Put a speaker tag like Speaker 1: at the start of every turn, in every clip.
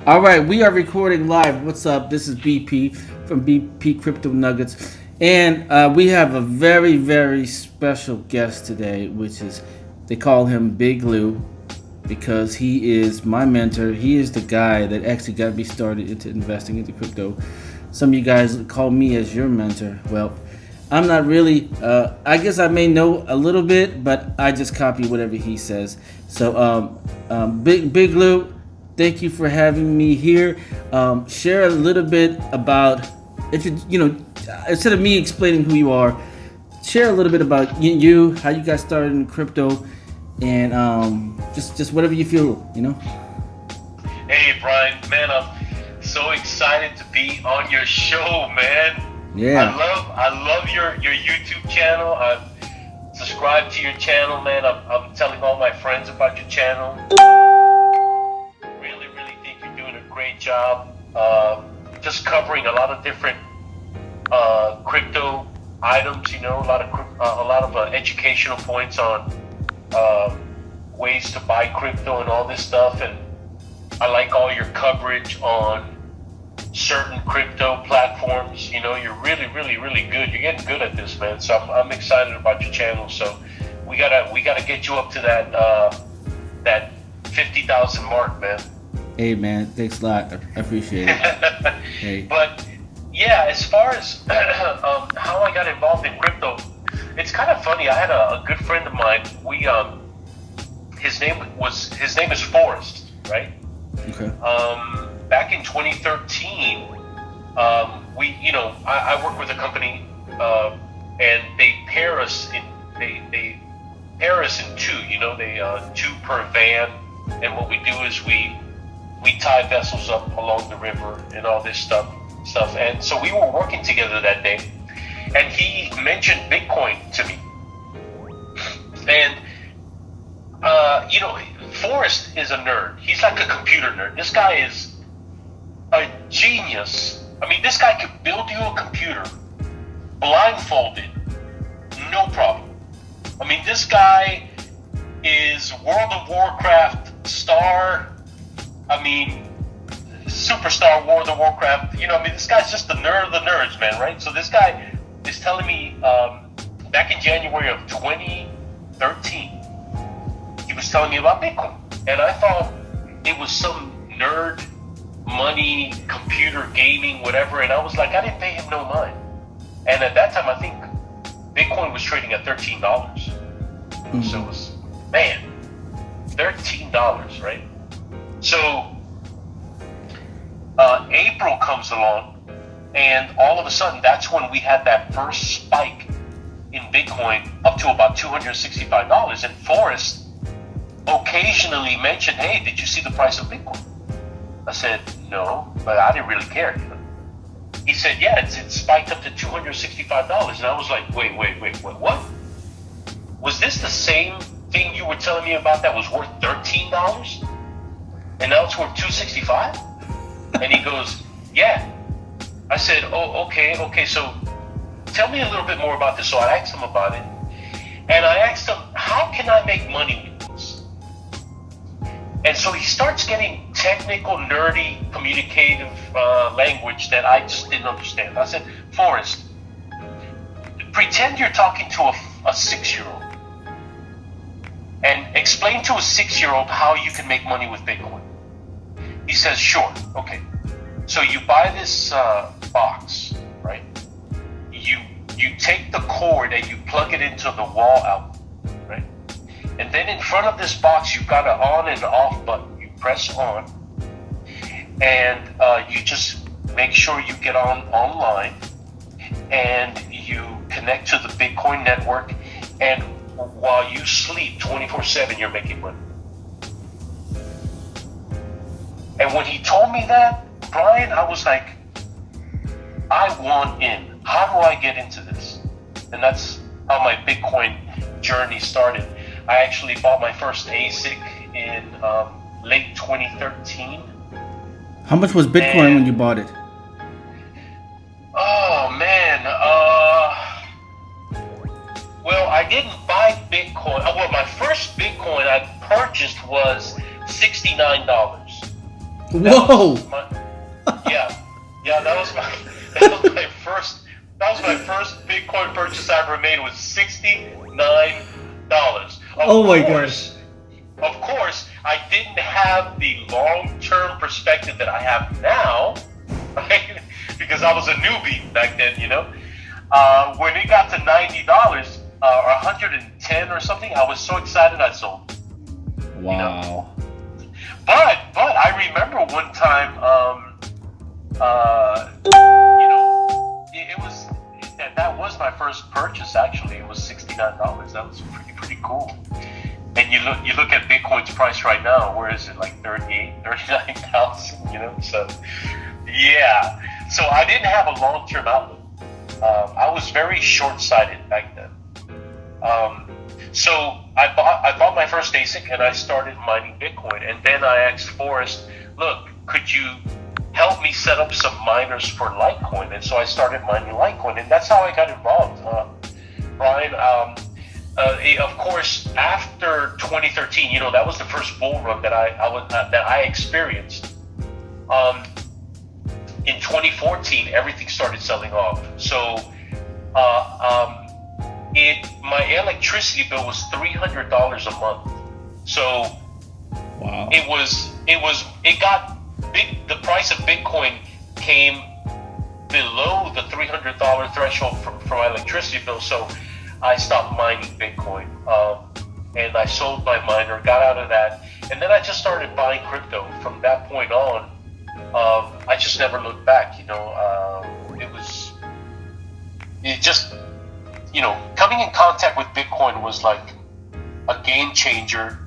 Speaker 1: All right, we are recording live. What's up? This is BP from BP Crypto Nuggets, and we have a very, very special guest today, which is they call him Big Lou because he is my mentor. He is the guy that actually got me started into investing into crypto. Some of you guys call me as your mentor. Well, I'm not really. I guess I may know a little bit, but I just copy whatever he says. So, Big Lou, thank you for having me here. Share a little bit about if you instead of me explaining who you are, share a little bit about you, how you got started in crypto, and just whatever you feel.
Speaker 2: Hey Brian, man, I'm so excited to be on your show, man.
Speaker 1: Yeah.
Speaker 2: I love your YouTube channel. I've subscribed to your channel, man. I'm telling all my friends about your channel. Really think you're doing a great job. Just covering a lot of different crypto items. A lot of educational points on ways to buy crypto and all this stuff. And I like all your coverage on certain crypto platforms. You're really good. You're getting good at this, man. So I'm excited about your channel. So we gotta get you up to that 50,000 mark, man.
Speaker 1: Hey man, thanks a lot. I appreciate it. Hey.
Speaker 2: But yeah, as far as how I got involved in crypto, it's kind of funny. I had a good friend of mine. His name is Forrest, right?
Speaker 1: Okay.
Speaker 2: Back in 2013, I work with a company, and they pair us in two. They two per van, and what we do is we tie vessels up along the river and all this stuff. And so we were working together that day, and he mentioned Bitcoin to me, and Forrest is a nerd. He's like a computer nerd. This guy is a genius. I mean, this guy could build you a computer blindfolded, no problem. I mean, this guy is World of Warcraft star. I mean, superstar World of Warcraft. This guy's just the nerd of the nerds, man, right? So this guy is telling me back in January of 2013, he was telling me about Bitcoin. And I thought it was some nerd money, computer gaming, whatever. And I was like, I didn't pay him no mind. And at that time, I think Bitcoin was trading at $13. Mm-hmm. So it was, man, $13, right? So April comes along, and all of a sudden, that's when we had that first spike in Bitcoin up to about $265. And Forrest occasionally mentioned, hey, did you see the price of Bitcoin? I said, no, but I didn't really care. He said, yeah, it spiked up to $265. And I was like, wait, what? Was this the same thing you were telling me about that was worth $13? And now it's worth $265? And he goes, yeah. I said, oh, okay, so tell me a little bit more about this. So I asked him about it. And I asked him, how can I make money with this? And so he starts getting technical, nerdy, communicative language that I just didn't understand. I said, Forrest, pretend you're talking to a 6-year-old and explain to a 6-year-old how you can make money with Bitcoin. He says, sure, okay. So you buy this box, right? You take the cord and you plug it into the wall outlet, right? And then in front of this box, you've got an on and off button. You press on, and you just make sure you get online, and you connect to the Bitcoin network, and while you sleep 24/7, you're making money. And when he told me that, Brian, I was like, I want in. How do I get into this? And that's how my Bitcoin journey started. I actually bought my first ASIC in late 2013.
Speaker 1: How much was Bitcoin when you bought it?
Speaker 2: Oh, man. Well, I didn't buy Bitcoin. Well, my first Bitcoin I purchased was $69.
Speaker 1: Whoa!
Speaker 2: Yeah, that was my first Bitcoin purchase I ever made, was $69.
Speaker 1: Oh my gosh.
Speaker 2: Of course, I didn't have the long-term perspective that I have now, right? Because I was a newbie back then, When it got to $90 or 110 or something, I was so excited I sold.
Speaker 1: Wow.
Speaker 2: But I remember one time, that was my first purchase. Actually, it was $69. That was pretty cool. And you look at Bitcoin's price right now. Where is it? Like 39,000. So yeah. So I didn't have a long-term outlook. I was very short-sighted back then. So I bought my first ASIC and I started mining Bitcoin. And then I asked Forrest, look, could you help me set up some miners for Litecoin? And so I started mining Litecoin, and that's how I got involved. Brian, of course, after 2013, that was the first bull run that I experienced. In 2014, everything started selling off. So my electricity bill was $300 a month. So
Speaker 1: wow.
Speaker 2: It got big. The price of Bitcoin came below the $300 threshold for my electricity bill. So I stopped mining Bitcoin, and I sold my miner, got out of that, and then I just started buying crypto. From that point on, I just never looked back. Coming in contact with Bitcoin was like a game changer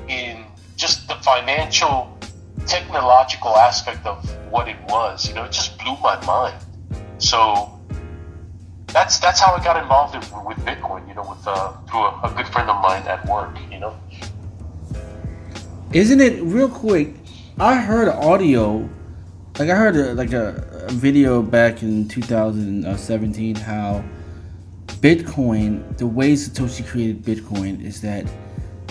Speaker 2: in just the financial, technological aspect of what it was. It just blew my mind. So that's how I got involved with Bitcoin. Through a good friend of mine at work.
Speaker 1: Isn't it real quick? I heard audio, like I heard a video back in 2017 how Bitcoin, the way Satoshi created Bitcoin is that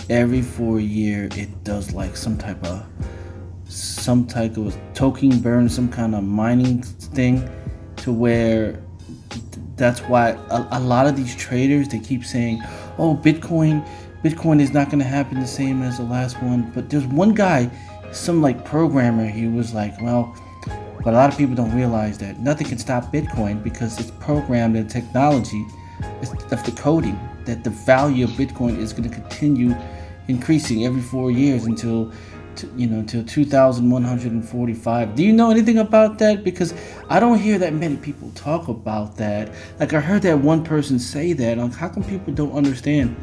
Speaker 1: every 4 years it does like some type of token burn, some kind of mining thing, to where that's why a lot of these traders, they keep saying, oh, Bitcoin is not going to happen the same as the last one. But there's one guy, some like programmer, he was like, well, but a lot of people don't realize that nothing can stop Bitcoin because it's programmed in technology of the coding, that the value of Bitcoin is going to continue increasing every 4 years until 2145. Do you know anything about that? Because I don't hear that many people talk about that. Like I heard that one person say that. Like, how come people don't understand?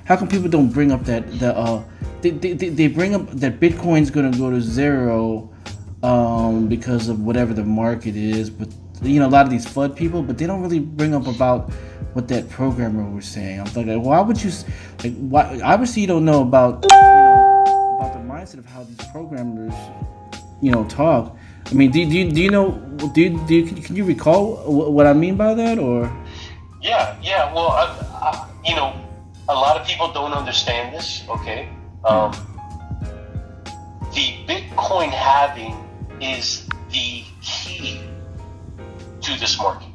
Speaker 1: How come people don't bring up that they bring up that Bitcoin's going to go to zero because of whatever the market is, but a lot of these FUD people, but they don't really bring up about what that programmer was saying. I'm like, why would you why? Obviously you don't know about about the mindset of how these programmers talk. I mean, do you know, can you recall what I mean by that? Or
Speaker 2: yeah, well, a lot of people don't understand this. Okay, the Bitcoin halving is the key to this market.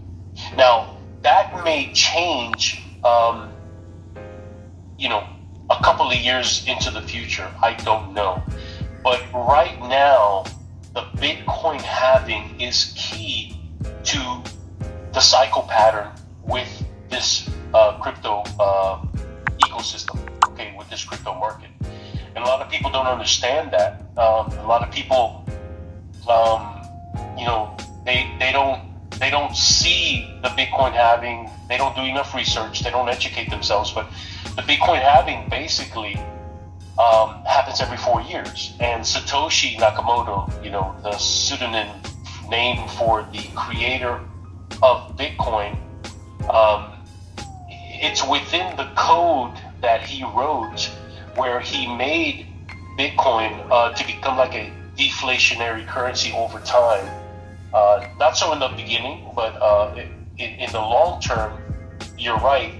Speaker 2: Now that may change, a couple of years into the future. I don't know, but right now the Bitcoin halving is key to the cycle pattern with this crypto ecosystem. Okay, with this crypto market, and a lot of people don't understand that. A lot of people, they don't see the Bitcoin halving. They don't do enough research. They don't educate themselves. But the Bitcoin halving basically happens every 4 years. And Satoshi Nakamoto, the pseudonym name for the creator of Bitcoin, it's within the code that he wrote where he made Bitcoin to become like a deflationary currency over time. Not so in the beginning, but in the long term, you're right.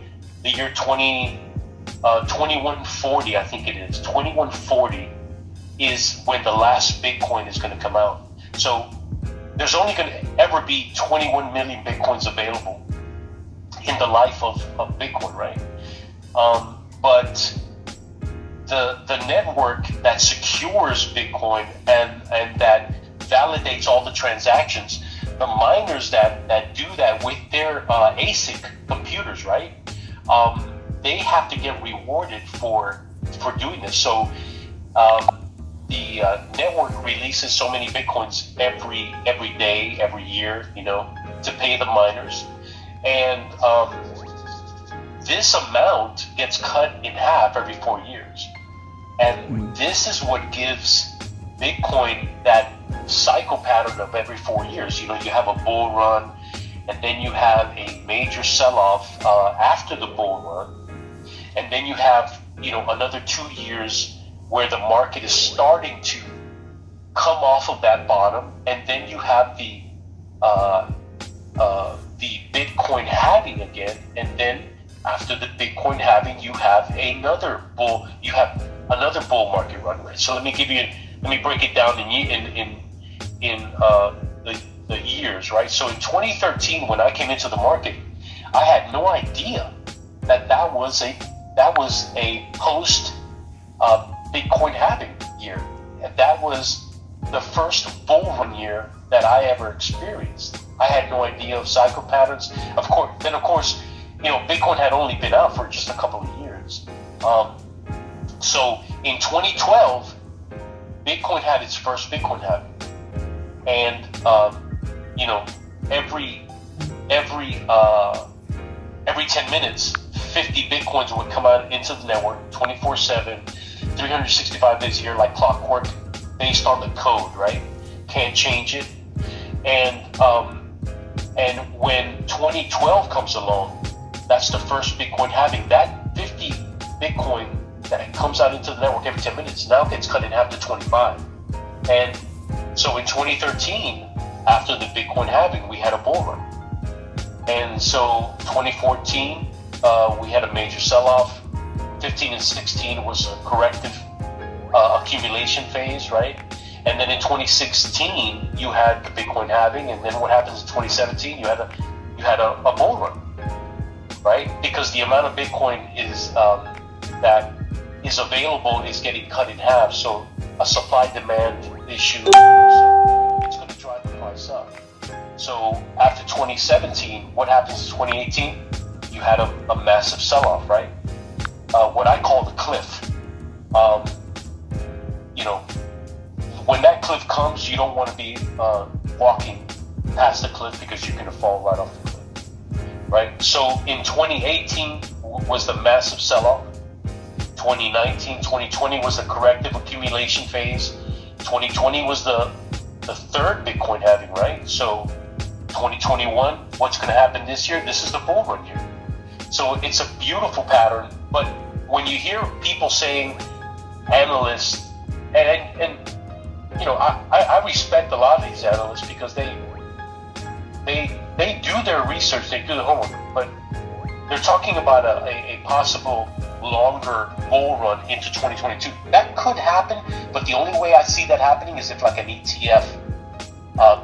Speaker 2: The year 2140, I think it is, 2140, is when the last Bitcoin is going to come out. So there's only going to ever be 21 million Bitcoins available in the life of Bitcoin, right? But the network that secures Bitcoin and that validates all the transactions, the miners that do that with their ASIC computers, right? They have to get rewarded for doing this. So the network releases so many Bitcoins every day, every year, to pay the miners, and this amount gets cut in half every 4 years. And this is what gives Bitcoin that cycle pattern of every 4 years. You have a bull run, and then you have a major sell-off after the bull run, and then you have another 2 years where the market is starting to come off of that bottom, and then you have the Bitcoin halving again, and then after the Bitcoin halving, you have another bull market run, right? So let me break it down in the years, right? So in 2013, when I came into the market, I had no idea that was a post Bitcoin halving year. And that was the first bull run year that I ever experienced. I had no idea of cycle patterns. Of course, Bitcoin had only been out for just a couple of years. So in 2012, Bitcoin had its first Bitcoin halving, and every 10 minutes, 50 Bitcoins would come out into the network 24/7, 365 days a year, like clockwork, based on the code, right? Can't change it. And when 2012 comes along, that's the first Bitcoin halving. That 50 Bitcoin that comes out into the network every 10 minutes now gets cut in half to 25. And so in 2013, after the Bitcoin halving, we had a bull run. And so 2014, we had a major sell-off. 15 and 16 was a corrective accumulation phase, right? And then in 2016, you had the Bitcoin halving, and then what happens in 2017? You had a bull run, right? Because the amount of Bitcoin that is available is getting cut in half. So a supply-demand issue, so it's going to drive the price up. So after 2017, what happens in 2018? You had a massive sell-off, right? What I call the cliff. When that cliff comes, you don't want to be walking past the cliff because you're going to fall right off the cliff, right? So in 2018 was the massive sell-off. 2019, 2020 was the corrective accumulation phase. 2020 was the third Bitcoin halving, right? So 2021, what's going to happen this year? This is the bull run year. So it's a beautiful pattern. But when you hear people saying, analysts, and I respect a lot of these analysts because they do their research, they do the homework, but they're talking about a possible longer bull run into 2022. That could happen, but the only way I see that happening is if like an ETF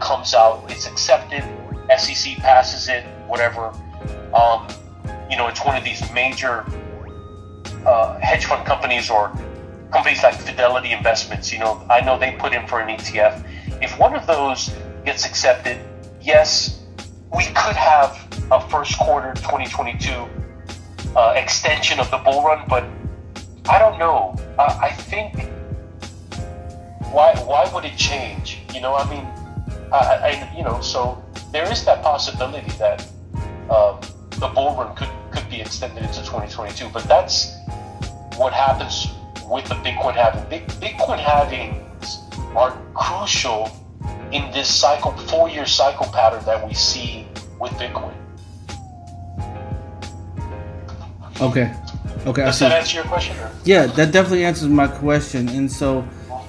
Speaker 2: comes out, it's accepted, SEC passes it, whatever. It's one of these major hedge fund companies or companies like Fidelity Investments. I know they put in for an ETF. If one of those gets accepted, yes, we could have a first quarter 2022 extension of the bull run, but I don't know. I think why would it change? So there is that possibility that the bull run could be extended into 2022, but that's what happens with the Bitcoin halving. Bitcoin halvings are crucial in this 4-year cycle pattern that we see with Bitcoin.
Speaker 1: Okay.
Speaker 2: Does that answer your question? Or?
Speaker 1: Yeah, that definitely answers my question. And so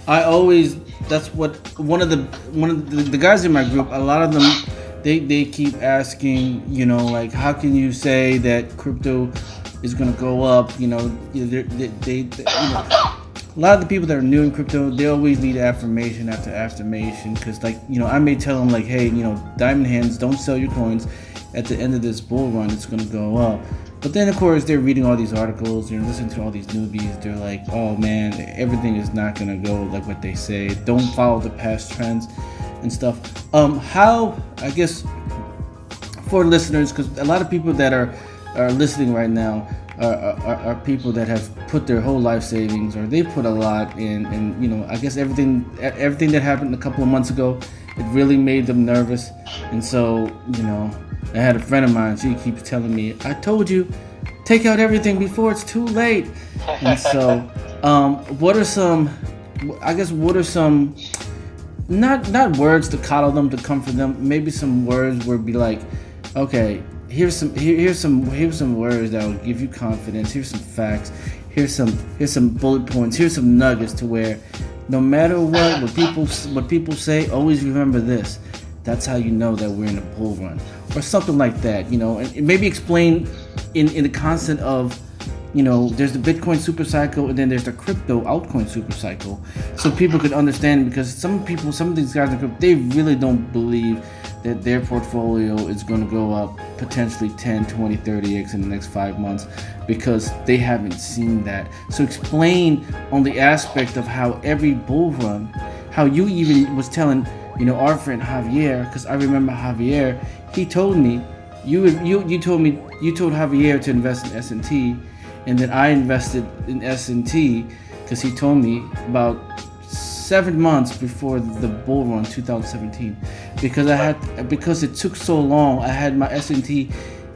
Speaker 1: that's what one of the guys in my group, a lot of them, they keep asking, like, how can you say that crypto is going to go up? a lot of the people that are new in crypto, they always need affirmation after affirmation, because like, I may tell them like, hey, diamond hands, don't sell your coins. At the end of this bull run, it's going to go up. But then of course they're reading all these articles, they're listening to all these newbies, they're like, oh man, everything is not going to go like what they say. Don't follow the past trends and stuff. How, I guess, for listeners, because a lot of people that are listening right now are people that have put their whole life savings, or they put a lot in, and I guess everything that happened a couple of months ago, it really made them nervous. And so I had a friend of mine, she keeps telling me, I told you, take out everything before it's too late. And so what are some not words to coddle them, to comfort them, maybe some words where be like, okay, here's some words that will give you confidence. Here's some facts. Here's some bullet points. Here's some nuggets to where, no matter what people say, always remember this. That's how you know that we're in a bull run, or something like that. And maybe explain in the concept of, there's the Bitcoin super cycle, and then there's the crypto altcoin super cycle, so people could understand. Because some of these guys in crypto, they really don't believe that their portfolio is going to go up potentially 10, 20, 30x in the next 5 months, because they haven't seen that. So explain on the aspect of how every bull run, how you even was telling, our friend Javier, because I remember Javier, he told me, you told Javier to invest in S&T, and then I invested in S&T because he told me about 7 months before the bull run 2017, because it took so long. I had my S&T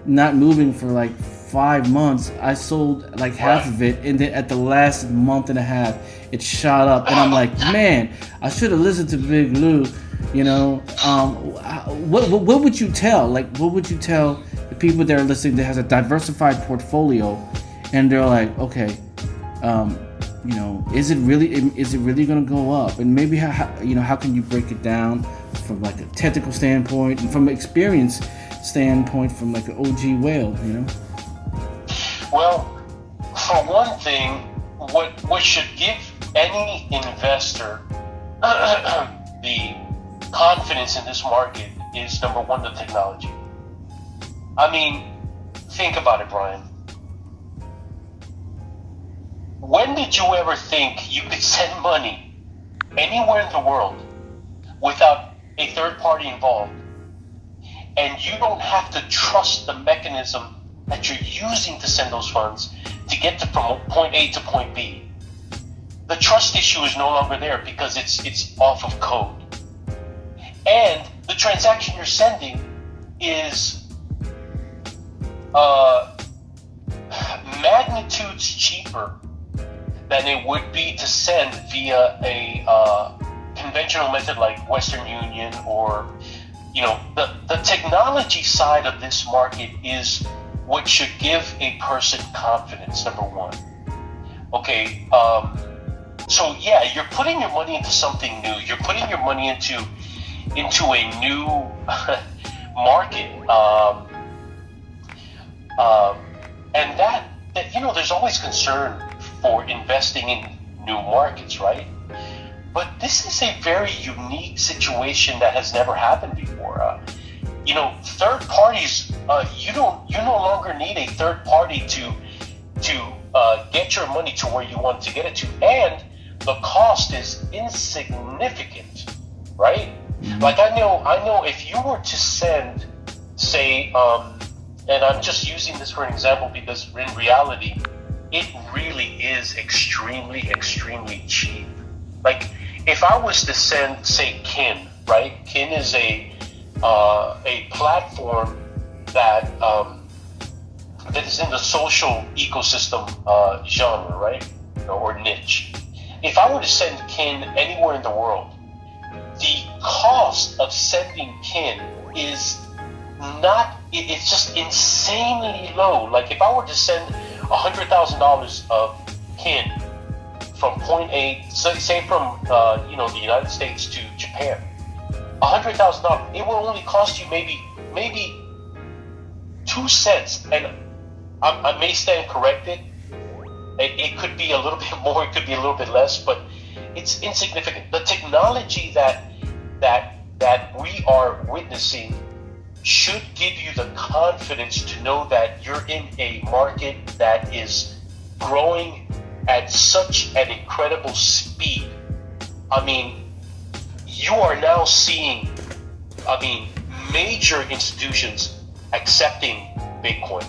Speaker 1: not moving for like 5 months. I sold like half of it, and then at the last month and a half it shot up, and I'm like, man, I should have listened to Big Lou. What would you tell? What would you tell the people that are listening that has a diversified portfolio, and they're like, okay, is it really going to go up? And maybe how can you break it down from like a technical standpoint, and from an experience standpoint, from like an OG whale,
Speaker 2: Well, for one thing, what should give any investor the confidence in this market is, number one, the technology. I mean, think about it, Brian. When did you ever think you could send money anywhere in the world without a third party involved, and you don't have to trust the mechanism that you're using to send those funds to get from point A to point B? The trust issue is no longer there because it's off of code. And the transaction you're sending is magnitudes cheaper than it would be to send via a conventional method like Western Union, or the technology side of this market is what should give a person confidence, number one. Okay, so yeah, you're putting your money into something new. You're putting your money into a new market, and that there's always concern for investing in new markets, right? But this is a very unique situation that has never happened before. Third parties, you no longer need a third party to get your money to where you want to get it to, and the cost is insignificant, right? Mm-hmm. Like I know if you were to send, say, and I'm just using this for an example because in reality, it really is extremely, extremely cheap. Like if I was to send, say, Kin, right? Kin is a platform that is in the social ecosystem genre, right? Or niche. If I were to send Kin anywhere in the world, the cost of sending Kin is it's just insanely low. Like if I were to send $100,000 of Kin from point A, say from the United States to Japan, $100,000, it will only cost you maybe 2 cents, and I may stand corrected, It could be a little bit more, it could be a little bit less, but it's insignificant. The technology that we are witnessing should give you the confidence to know that you're in a market that is growing at such an incredible speed. I mean, you are now seeing, major institutions accepting Bitcoin.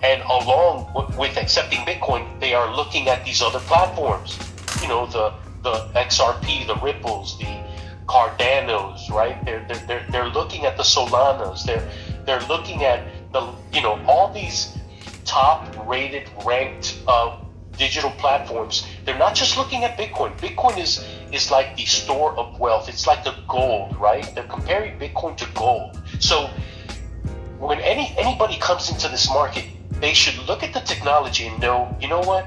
Speaker 2: And along with accepting Bitcoin, they are looking at these other platforms. The XRP, the Ripples, the Cardanos, right? They're looking at the Solanas. They're looking at all these top-rated, ranked digital platforms. They're not just looking at Bitcoin. Bitcoin is like the store of wealth. It's like the gold, right? They're comparing Bitcoin to gold. So when anybody comes into this market, they should look at the technology and know, you know what?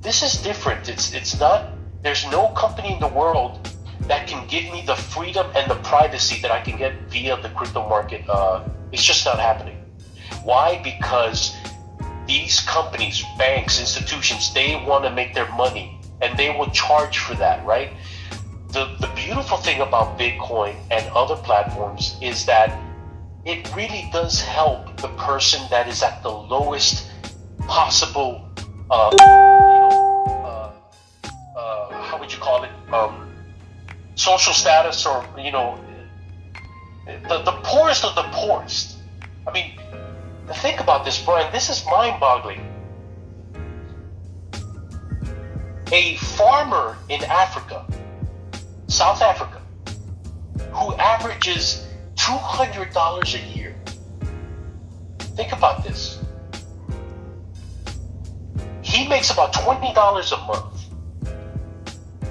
Speaker 2: This is different. It's not. There's no company in the world that can give me the freedom and the privacy that I can get via the crypto market. It's just not happening. Why? Because these companies, banks, institutions, they want to make their money, and they will charge for that, right? The beautiful thing about Bitcoin and other platforms is that it really does help the person that is at the lowest possible, how would you call it, social status, or the poorest of the poorest. I mean, think about this, Brian. This is mind-boggling. A farmer in Africa, South Africa, who averages $200 a year. Think about this. He makes about $20 a month.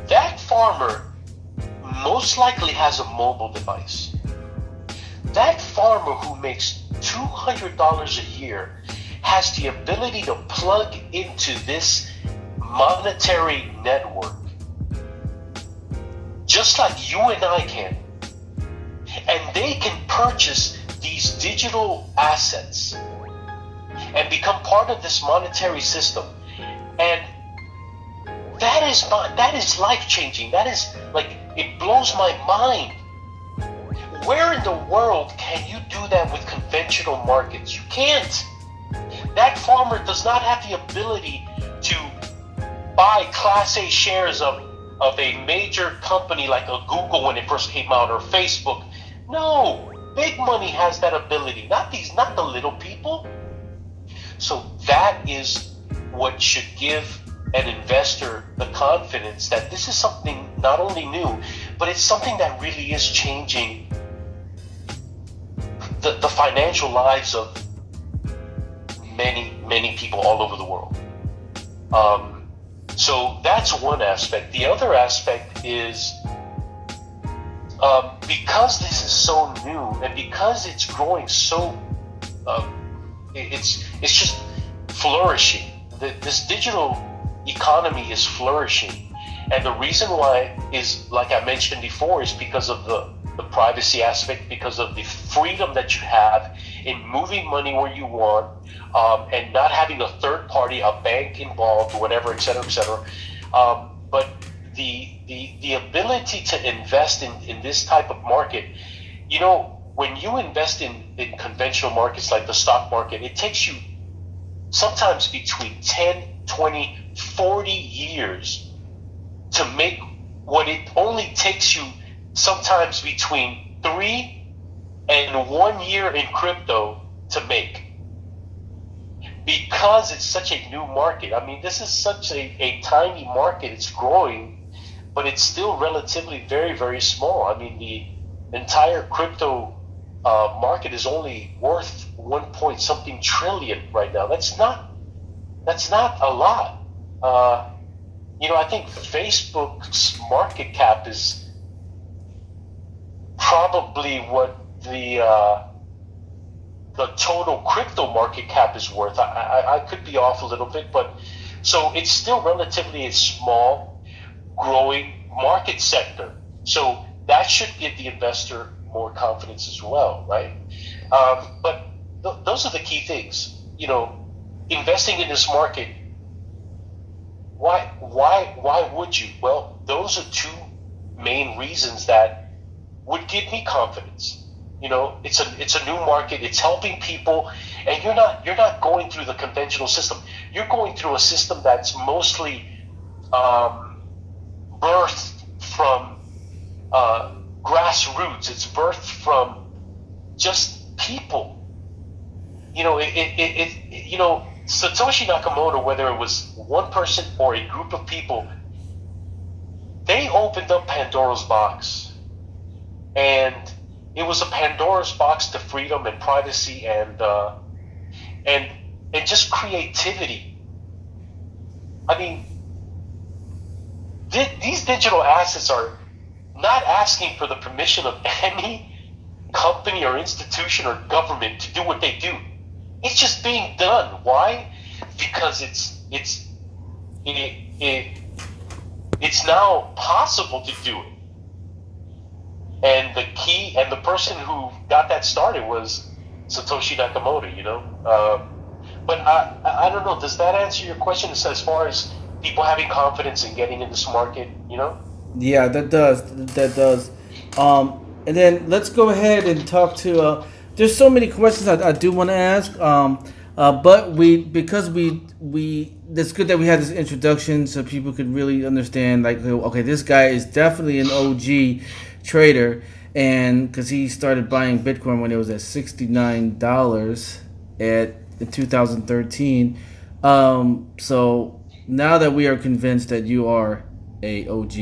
Speaker 2: That farmer most likely has a mobile device. That farmer who makes $200 a year has the ability to plug into this monetary network, just like you and I can. And they can purchase these digital assets and become part of this monetary system. And that is life-changing. That is, like, it blows my mind. Where in the world can you do that with conventional markets? You can't. That farmer does not have the ability to buy Class A shares of a major company like a Google when it first came out, or Facebook. No, big money has that ability, not the little people. So that is what should give an investor the confidence that this is something not only new, but it's something that really is changing the financial lives of many people all over the world. So that's one aspect. The other aspect is, because this is so new and because it's growing so, it's just flourishing. This digital economy is flourishing, and the reason why is, like I mentioned before, is because of the privacy aspect, because of the freedom that you have in moving money where you want, and not having a third party, a bank involved, whatever, et cetera, et cetera. But the ability to invest in this type of market, when you invest in conventional markets like the stock market, it takes you sometimes between 10, 20, 40 years to make what it only takes you sometimes between 3 and 1 year in crypto to make. Because it's such a new market. I mean, this is such a tiny market. It's growing, but it's still relatively very, very small. I mean, the entire crypto market is only worth 1 point something trillion right now. That's not a lot. I think Facebook's market cap is probably what the total crypto market cap is worth. I could be off a little bit, but so it's still relatively a small, growing market sector. So that should give the investor more confidence as well, right? But those are the key things. Investing in this market why would you? Well, those are two main reasons that would give me confidence. It's a new market. It's helping people, and you're not going through the conventional system. You're going through a system that's mostly birthed from grassroots. It's birthed from just people. Satoshi Nakamoto, whether it was one person or a group of people, they opened up Pandora's box, and it was a Pandora's box to freedom and privacy and just creativity. I mean, these digital assets are not asking for the permission of any company or institution or government to do what they do. It's just being done. Why? Because it's now possible to do it. And the key and the person who got that started was Satoshi Nakamoto. But I don't know. Does that answer your question as far as people having confidence in getting in this market?
Speaker 1: Yeah, that does. That does. And then let's go ahead and talk to. There's so many questions I do want to ask. But because it's good that we had this introduction so people could really understand. Like, okay, this guy is definitely an OG trader, and because he started buying Bitcoin when it was at $69 in 2013. So now that we are convinced that you are a OG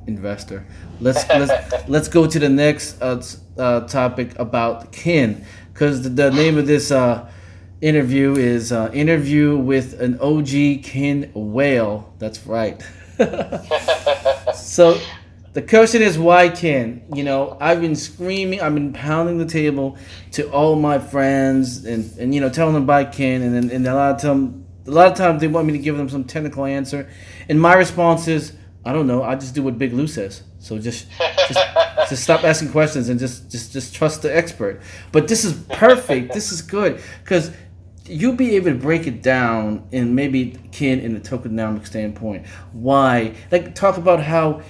Speaker 1: investor, let's go to the next topic about kin, because the name of this interview is interview with an OG kin whale. That's right. So the question is, why kin? I've been screaming, I've been pounding the table to all my friends and telling them about kin, and a lot of times they want me to give them some technical answer, and my response is, I don't know. I just do what Big Lou says. So just stop asking questions and just trust the expert. But this is perfect. This is good because you'll be able to break it down in maybe kin in a tokenomic standpoint. Why? Like, talk about how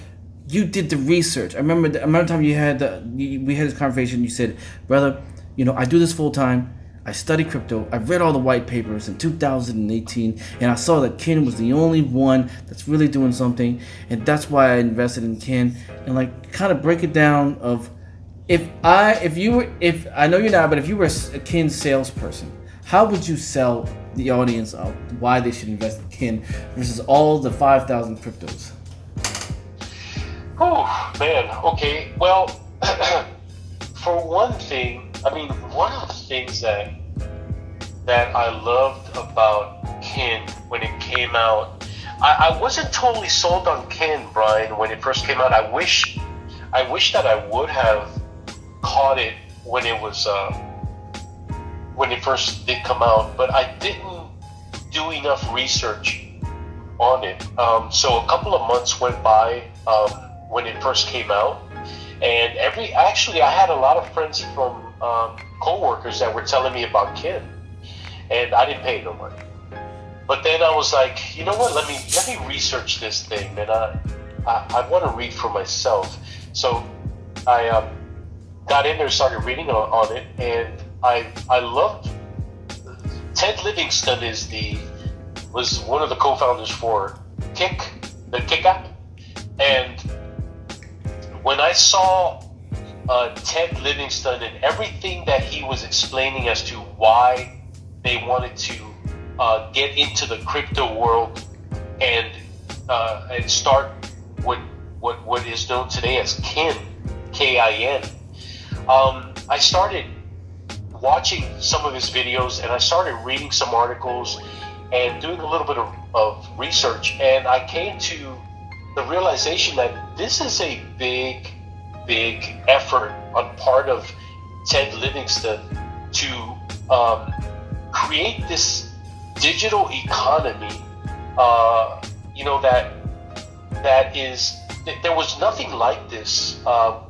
Speaker 1: you did the research. I remember the time we had this conversation. You said, brother, I do this full time. I study crypto. I read all the white papers in 2018, and I saw that kin was the only one that's really doing something, and that's why I invested in kin. And like, kind of break it down of if I know you're not, but if you were a kin salesperson, how would you sell the audience of why they should invest in kin versus all the 5,000 cryptos?
Speaker 2: Oh man. Okay. Well, for one thing. I mean, one of the things that I loved about kin when it came out, I wasn't totally sold on kin, Brian, when it first came out. I wish that I would have caught it when it was when it first did come out, but I didn't do enough research on it. So a couple of months went by when it first came out, and I had a lot of friends from co-workers that were telling me about kin, and I didn't pay no money. But then I was like, you know what? Let me research this thing, and I want to read for myself. So I got in there, started reading on it, and I loved. Ted Livingston was one of the co-founders for the Kick app, and when I saw Ted Livingston and everything that he was explaining as to why they wanted to get into the crypto world and start what is known today as kin, KIN. I started watching some of his videos, and I started reading some articles and doing a little bit of research, and I came to the realization that this is a big effort on part of Ted Livingston to create this digital economy. There was nothing like this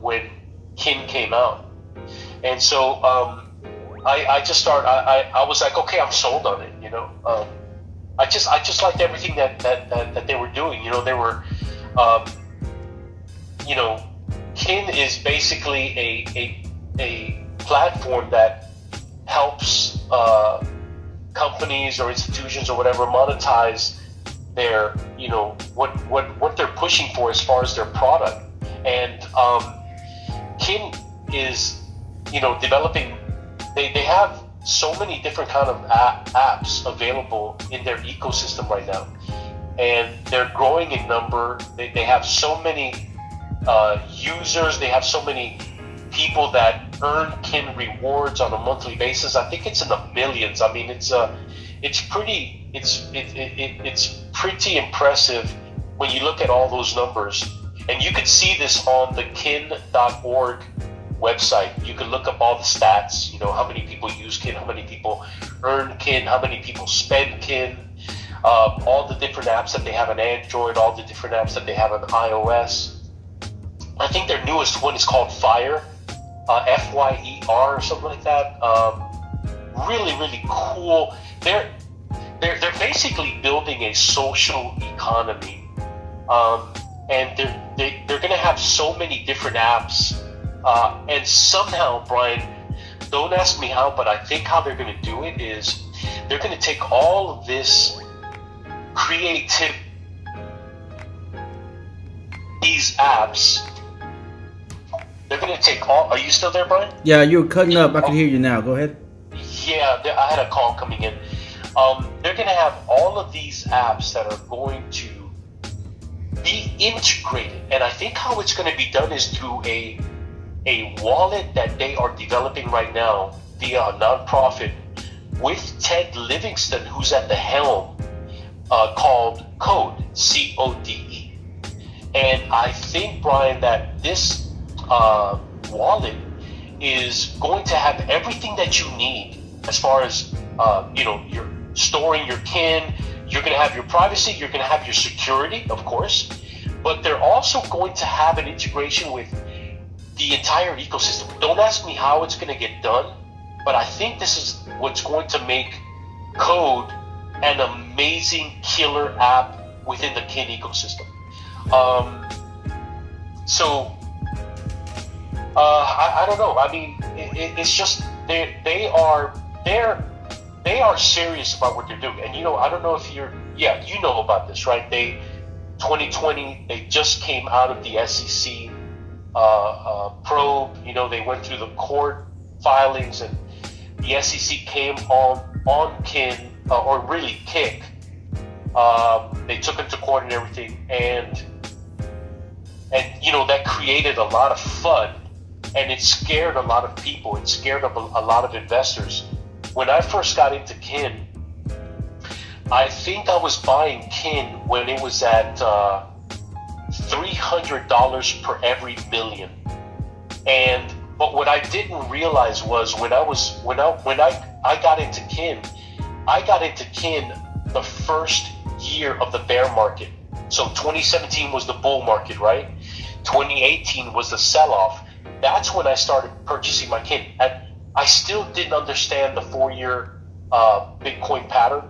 Speaker 2: when kin came out, and so I just started. I was like, okay, I'm sold on it. I just liked everything that they were doing. They were, um, you know, Kin is basically a platform that helps companies or institutions or whatever monetize their, what they're pushing for as far as their product. And Kin is, developing. They have so many different kind of apps available in their ecosystem right now, and they're growing in number. They have so many users. They have so many people that earn Kin rewards on a monthly basis. I think it's in the millions. I mean, it's pretty impressive when you look at all those numbers. And you can see this on the kin.org website. You can look up all the stats, how many people use Kin, how many people earn Kin, how many people spend Kin, all the different apps that they have on Android, all the different apps that they have on iOS. I think their newest one is called Fire, F-Y-E-R or something like that. Really, really cool. They're basically building a social economy, and they're going to have so many different apps. And somehow, Brian, don't ask me how, but I think how they're going to do it is they're going to take all of this creative, these apps. They're going to take all. Are you still there, Brian?
Speaker 1: Yeah, you're cutting up. I can hear you now. Go ahead.
Speaker 2: Yeah, I had a call coming in. They're going to have all of these apps that are going to be integrated, and I think how it's going to be done is through a wallet that they are developing right now via a nonprofit with Ted Livingston, who's at the helm, called Code, C-O-D-E. And I think, Brian, that this wallet is going to have everything that you need as far as, you're storing your Kin, you're going to have your privacy, you're going to have your security, of course, but they're also going to have an integration with the entire ecosystem. Don't ask me how it's going to get done, but I think this is what's going to make Code an amazing killer app within the Kin ecosystem. I don't know. I mean, it's just they are serious about what they're doing. And I don't know if you know about this, right? 2020, they just came out of the SEC probe. They went through the court filings, and the SEC came on Kin, or really Kik. They took him to court and everything, and that created a lot of FUD, and it scared a lot of people. It scared a lot of investors. When I first got into Kin, I think I was buying Kin when it was at $300 per every million. But what I didn't realize was when I got into Kin, I got into Kin the first year of the bear market. So 2017 was the bull market, right? 2018 was the sell-off. That's when I started purchasing my Kin. And I still didn't understand the 4-year Bitcoin pattern.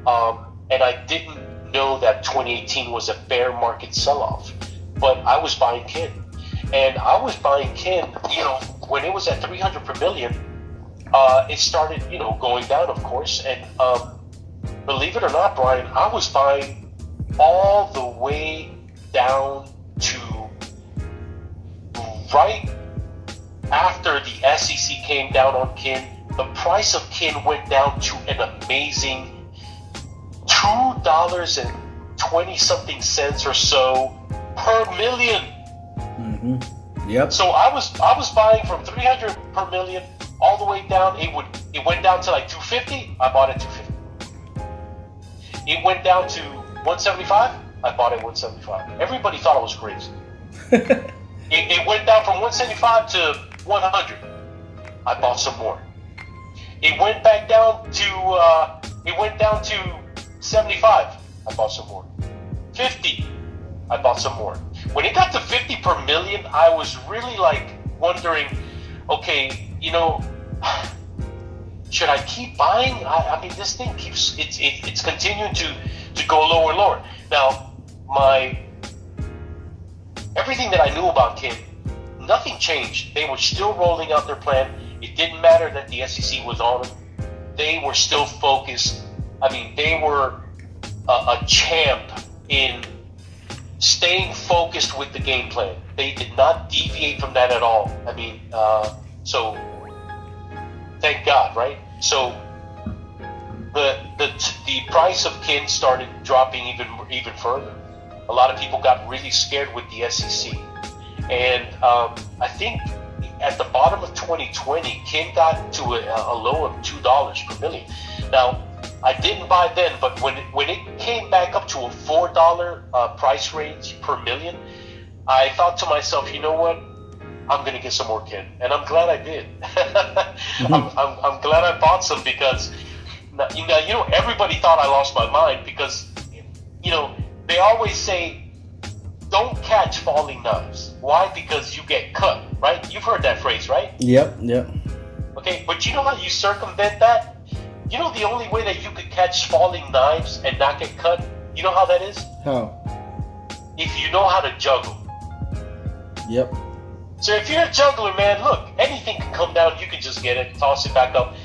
Speaker 2: And I didn't know that 2018 was a bear market sell-off. But I was buying Kin. And I was buying Kin, when it was at 300 per million, it started, going down, of course. And believe it or not, Brian, I was buying all the way down to right after the SEC came down on Kin. The price of Kin went down to an amazing $2.20 something or so per million.
Speaker 1: Mm-hmm. Yep.
Speaker 2: So I was buying from 300 per million all the way down. It went down to like 250. I bought it 250. It went down to 175. I bought it 175. Everybody thought I was crazy. It went down from 175 to 100. I bought some more. It went back down to 75. I bought some more. 50. I bought some more. When it got to 50 per million, I was really like wondering, okay, should I keep buying? I mean, this thing keeps it's continuing to go lower and lower. Now, everything that I knew about Kin, nothing changed. They were still rolling out their plan. It didn't matter that the SEC was on them. They were still focused. I mean, they were a champ in staying focused with the game plan. They did not deviate from that at all. I mean, so thank God, right? So the price of Kin started dropping even further. A lot of people got really scared with the SEC, and I think at the bottom of 2020, Kin got to a low of $2 per million. Now, I didn't buy then, but when it came back up to a $4 price range per million, I thought to myself, you know what? I'm gonna get some more Kin, and I'm glad I did. I'm glad I bought some because everybody thought I lost my mind because they always say don't catch falling knives. Why? Because you get cut, right? You've heard that phrase, right?
Speaker 1: Yep.
Speaker 2: Okay, but you know how you circumvent that? You know the only way that you could catch falling knives and not get cut? You know how that is?
Speaker 1: How?
Speaker 2: If you know how to juggle.
Speaker 1: Yep.
Speaker 2: So if you're a juggler, man, look, anything can come down. You can just get it, toss it back up.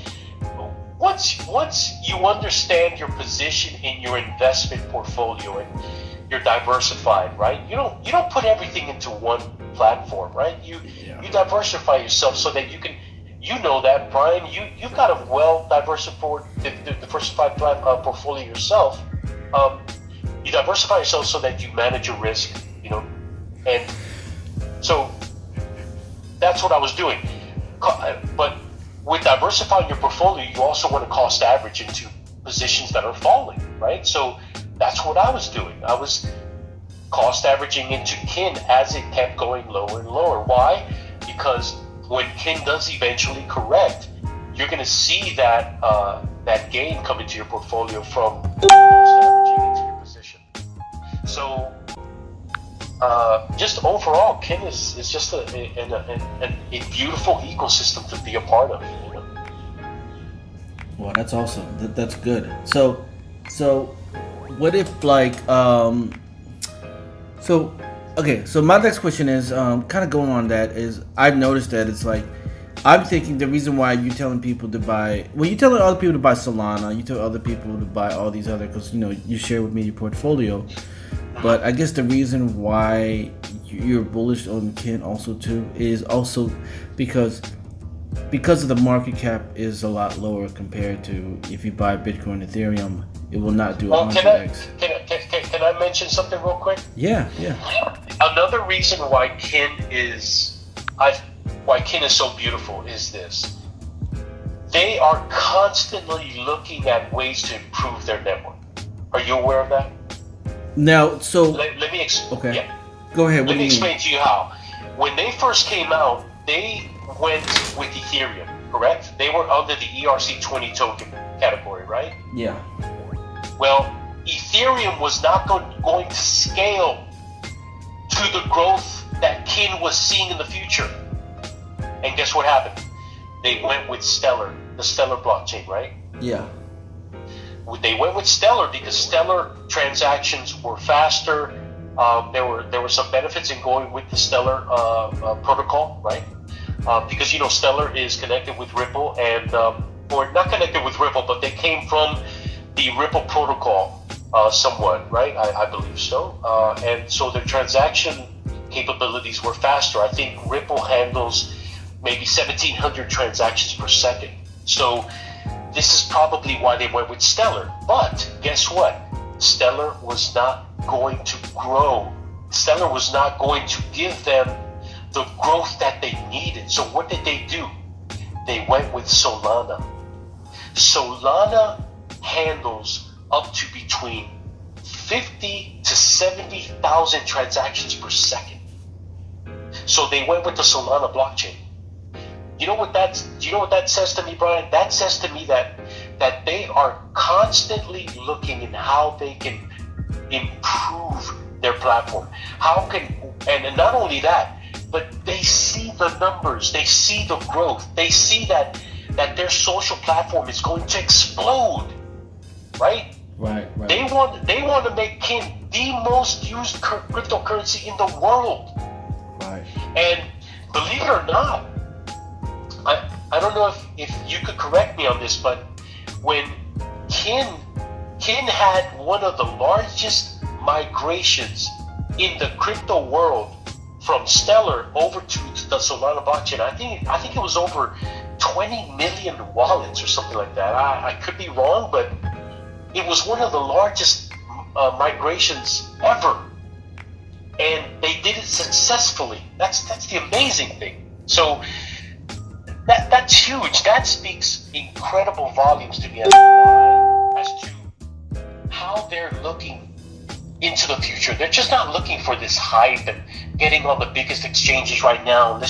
Speaker 2: Once you understand your position in your investment portfolio and you're diversified, right? You don't put everything into one platform, right? You diversify yourself so that you can. You know that, Brian. You've got a well diversified portfolio yourself. You diversify yourself so that you manage your risk, and so that's what I was doing. But with diversifying your portfolio, you also want to cost average into positions that are falling, right? So that's what I was doing. I was cost averaging into Kin as it kept going lower and lower. Why? Because when Kin does eventually correct, you're going to see that that gain come into your portfolio from cost averaging into your position. So just overall, Kin is just a beautiful ecosystem to be a part of.
Speaker 1: Well, that's awesome. That's good. So what if so my next question is kind of going on that is I've noticed that it's like I'm thinking the reason why you're telling people to buy you're telling other people to buy Solana, you tell other people to buy all these other because you share with me your portfolio, but I guess the reason why you're bullish on Kin also too is also because of the market cap is a lot lower compared to if you buy Bitcoin, Ethereum, it will not do 100x.
Speaker 2: Can I mention something real quick?
Speaker 1: Yeah.
Speaker 2: Another reason why Kin is so beautiful is this. They are constantly looking at ways to improve their network. Are you aware of that?
Speaker 1: Now, so
Speaker 2: let me explain.
Speaker 1: Okay.
Speaker 2: Yeah.
Speaker 1: Go ahead.
Speaker 2: Let me explain to you how. When they first came out, they went with Ethereum, correct? They were under the ERC20 token category, right?
Speaker 1: Yeah.
Speaker 2: Well, Ethereum was not going to scale to the growth that Kin was seeing in the future. And guess what happened? They went with Stellar, the Stellar blockchain, right?
Speaker 1: Yeah.
Speaker 2: They went with Stellar because Stellar transactions were faster. There were some benefits in going with the Stellar protocol, right? Because Stellar is connected with Ripple or not connected with Ripple, but they came from the Ripple protocol somewhat, right? I believe so. And so their transaction capabilities were faster. I think Ripple handles maybe 1,700 transactions per second. So this is probably why they went with Stellar. But guess what? Stellar was not going to grow. Stellar was not going to give them the growth that they needed. So what did they do? They went with Solana. Solana handles up to between 50 to 70,000 transactions per second. So they went with the Solana blockchain. You know what that says to me, Brian? That says to me that they are constantly looking in how they can improve their platform. And not only that, but they see the numbers, they see the growth, they see that that their social platform is going to explode, right?
Speaker 1: Right.
Speaker 2: They want to make Kin the most used cryptocurrency in the world.
Speaker 1: Right.
Speaker 2: And believe it or not, I don't know if you could correct me on this, but when Kin had one of the largest migrations in the crypto world from Stellar over to the Solana blockchain. I think it was over 20 million wallets or something like that. I could be wrong, but it was one of the largest migrations ever, and they did it successfully. That's the amazing thing. So that's huge. That speaks incredible volumes to me as to how they're looking into the future. They're just not looking for this hype and getting on the biggest exchanges right now. No.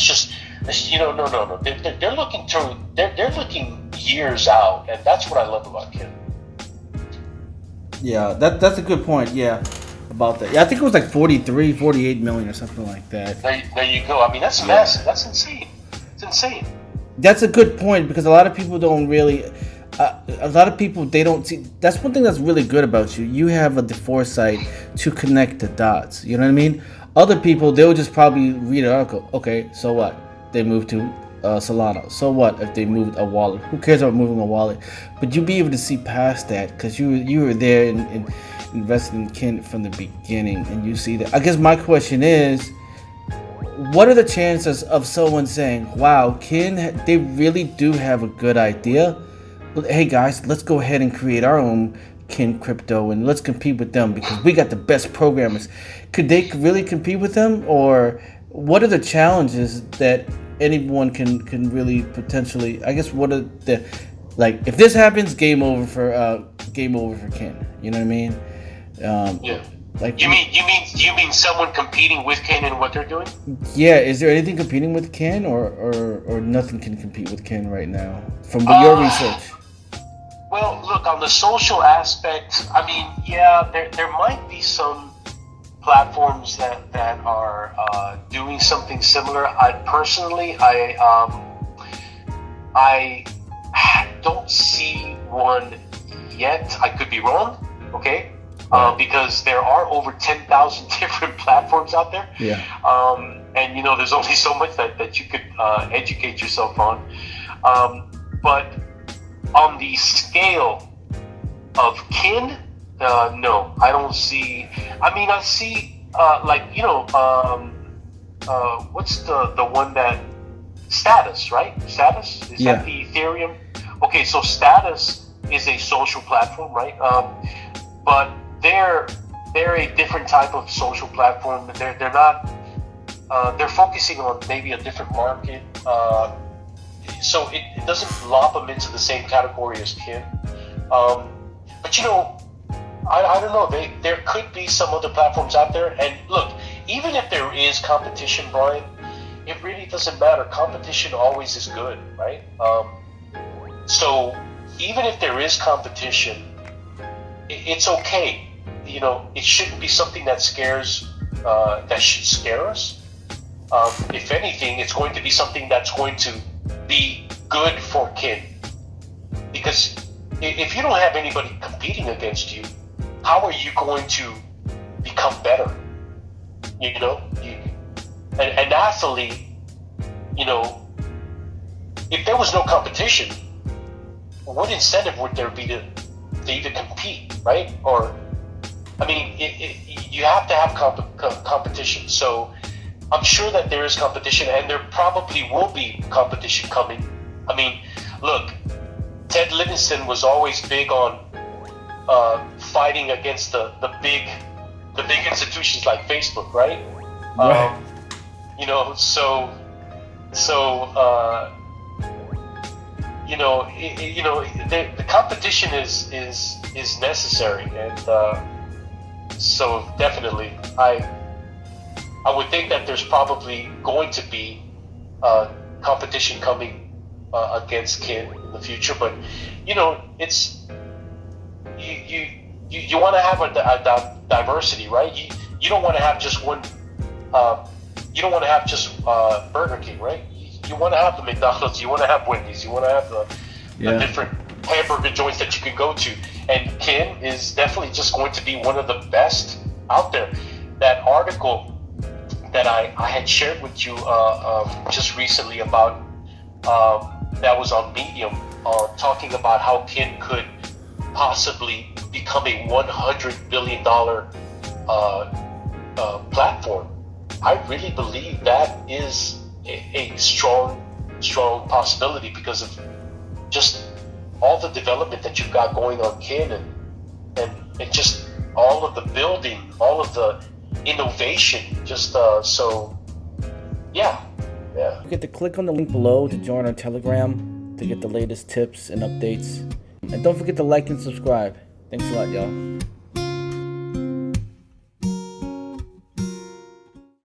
Speaker 2: They're looking years out, and that's what I love about Kin.
Speaker 1: Yeah, that's a good point. Yeah, about that. Yeah, I think it was like 43, 48 million or something like that.
Speaker 2: There you go. I mean, that's massive. That's insane. It's insane.
Speaker 1: That's a good point, because a lot of people don't really. A lot of people, they don't see. That's one thing that's really good about you. You have the foresight to connect the dots. You know what I mean? Other people, they'll just probably read an article. Okay, so what? They moved to Solana. So what if they moved a wallet? Who cares about moving a wallet? But you'll be able to see past that, because you were there and invested in Kin from the beginning, and you see that. I guess my question is, what are the chances of someone saying, "Wow, Kin, they really do have a good idea. Hey guys, let's go ahead and create our own Kin crypto and let's compete with them because we got the best programmers." Could they really compete with them, or what are the challenges that anyone can really potentially? I guess what are the, like, if this happens, game over for Kin. You know what I mean?
Speaker 2: Yeah.
Speaker 1: Like
Speaker 2: you mean someone competing with Kin and what they're doing?
Speaker 1: Yeah. Is there anything competing with Kin, or nothing can compete with Kin right now from your research?
Speaker 2: Well, look, on the social aspect, I mean, yeah, there might be some platforms that are doing something similar. I don't see one yet. I could be wrong, okay? Because there are over 10,000 different platforms out there.
Speaker 1: Yeah.
Speaker 2: And there's only so much that you could educate yourself on. But on the scale of Kin, no, I don't see. I mean, I see what's the one that Status, right? Status, is that the Ethereum? Okay, so Status is a social platform, right? But they're a different type of social platform. They're not. They're focusing on maybe a different market. So it doesn't lob them into the same category as Kin. But I don't know. There could be some other platforms out there. And look, even if there is competition, Brian, it really doesn't matter. Competition always is good, right? So even if there is competition, it's okay. It shouldn't be something that scares. That should scare us. If anything, it's going to be something that's going to be good for Kin. Because if you don't have anybody competing against you, how are you going to become better? An athlete, if there was no competition, what incentive would there be to even compete, right? Or, I mean, you have to have competition. So I'm sure that there is competition, and there probably will be competition coming. I mean, look, Ted Livingston was always big on fighting against the big institutions like Facebook, right?
Speaker 1: Right.
Speaker 2: The competition is necessary, and so definitely, I would think that there's probably going to be competition coming against Kin in the future, but it's you want to have a diversity, right? You don't want to have just one. You don't want to have just Burger King, right? You want to have the McDonald's, you want to have Wendy's, you want to have the different hamburger joints that you can go to. And Ken is definitely just going to be one of the best out there. That article that I had shared with you just recently about that was on Medium, talking about how Ken could possibly become a $100 billion platform. I really believe that is a strong possibility because of just all the development that you've got going on, Ken, and just all of the building, all of the innovation, just so yeah.
Speaker 1: You get to click on the link below to join our Telegram to get the latest tips and updates. And don't forget to like and subscribe. Thanks a lot, y'all.